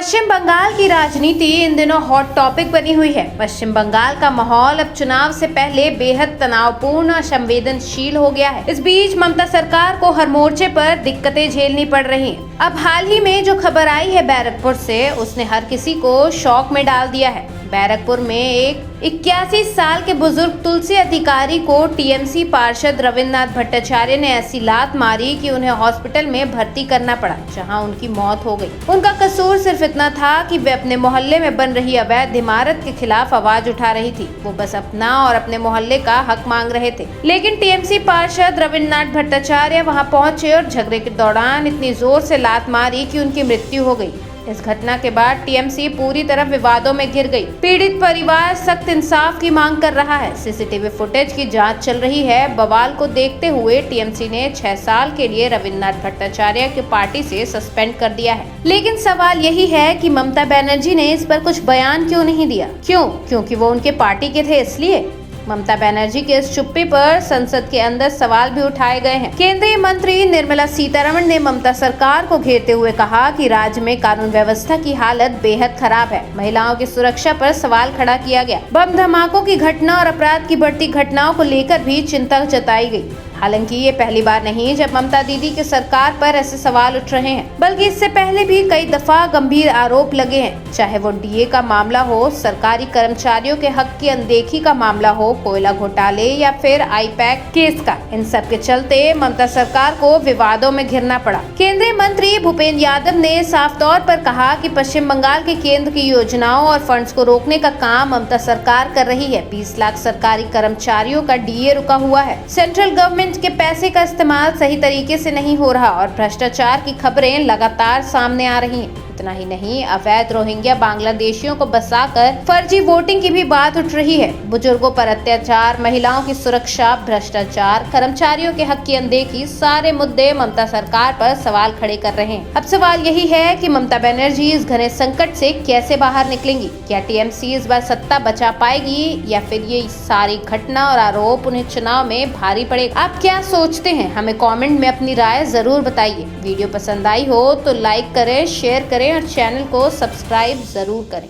पश्चिम बंगाल की राजनीति इन दिनों हॉट टॉपिक बनी हुई है। पश्चिम बंगाल का माहौल अब चुनाव से पहले बेहद तनावपूर्ण और संवेदनशील हो गया है। इस बीच ममता सरकार को हर मोर्चे पर दिक्कतें झेलनी पड़ रही हैं। अब हाल ही में जो खबर आई है बैरकपुर से, उसने हर किसी को शॉक में डाल दिया है। बैरकपुर में एक 81 साल के बुजुर्ग तुलसी अधिकारी को टीएमसी पार्षद रविन्द्रनाथ भट्टाचार्य ने ऐसी लात मारी कि उन्हें हॉस्पिटल में भर्ती करना पड़ा, जहां उनकी मौत हो गई। उनका कसूर सिर्फ इतना था कि वे अपने मोहल्ले में बन रही अवैध इमारत के खिलाफ आवाज उठा रही थी। वो बस अपना और अपने मोहल्ले का हक मांग रहे थे। लेकिन टीएमसी पार्षद रविन्द्रनाथ भट्टाचार्य वहां पहुंचे और झगड़े के दौरान इतनी जोर से लात मारी कि उनकी मृत्यु हो गई। इस घटना के बाद टीएमसी पूरी तरह विवादों में घिर गई। पीड़ित परिवार सख्त इंसाफ की मांग कर रहा है। सीसीटीवी फुटेज की जांच चल रही है। बवाल को देखते हुए टीएमसी ने 6 साल के लिए रविन्द्रनाथ भट्टाचार्य की पार्टी से सस्पेंड कर दिया है। लेकिन सवाल यही है कि ममता बनर्जी ने इस पर कुछ बयान क्यों नहीं दिया? क्योंकि वो उनके पार्टी के थे, इसलिए। ममता बनर्जी के इस चुप्पी पर संसद के अंदर सवाल भी उठाए गए हैं। केंद्रीय मंत्री निर्मला सीतारमण ने ममता सरकार को घेरते हुए कहा कि राज्य में कानून व्यवस्था की हालत बेहद खराब है। महिलाओं की सुरक्षा पर सवाल खड़ा किया गया। बम धमाकों की घटना और अपराध की बढ़ती घटनाओं को लेकर भी चिंता जताई गई। हालांकि ये पहली बार नहीं जब ममता दीदी की सरकार पर ऐसे सवाल उठ रहे हैं, बल्कि इससे पहले भी कई दफा गंभीर आरोप लगे हैं। चाहे वो डीए का मामला हो, सरकारी कर्मचारियों के हक की अनदेखी का मामला हो, कोयला घोटाले या फिर आईपैक केस का। इन सब के चलते ममता सरकार को विवादों में घिरना पड़ा। केंद्रीय मंत्री भूपेंद्र यादव ने साफ तौर पर कहा कि पश्चिम बंगाल के केंद्र की योजनाओं और फंड्स को रोकने का काम ममता सरकार कर रही है। 20 लाख सरकारी कर्मचारियों का डीए रुका हुआ है। सेंट्रल गवर्नमेंट के पैसे का इस्तेमाल सही तरीके से नहीं हो रहा और भ्रष्टाचार की खबरें लगातार सामने आ रही हैं। इतना ही नहीं, अवैध रोहिंग्या बांग्लादेशियों को बसाकर फर्जी वोटिंग की भी बात उठ रही है। बुजुर्गों पर अत्याचार, महिलाओं की सुरक्षा, भ्रष्टाचार, कर्मचारियों के हक की अनदेखी, सारे मुद्दे ममता सरकार पर सवाल खड़े कर रहे हैं। अब सवाल यही है कि ममता बनर्जी इस घने संकट से कैसे बाहर निकलेंगी? क्या टीएमसी इस बार सत्ता बचा पाएगी या फिर ये सारी घटना और आरोप उन्हें चुनाव में भारी पड़ेगा? आप क्या सोचते हैं? हमें कमेंट में अपनी राय जरूर बताइए। वीडियो पसंद आई हो तो लाइक करें, शेयर करें और चैनल को सब्सक्राइब जरूर करें।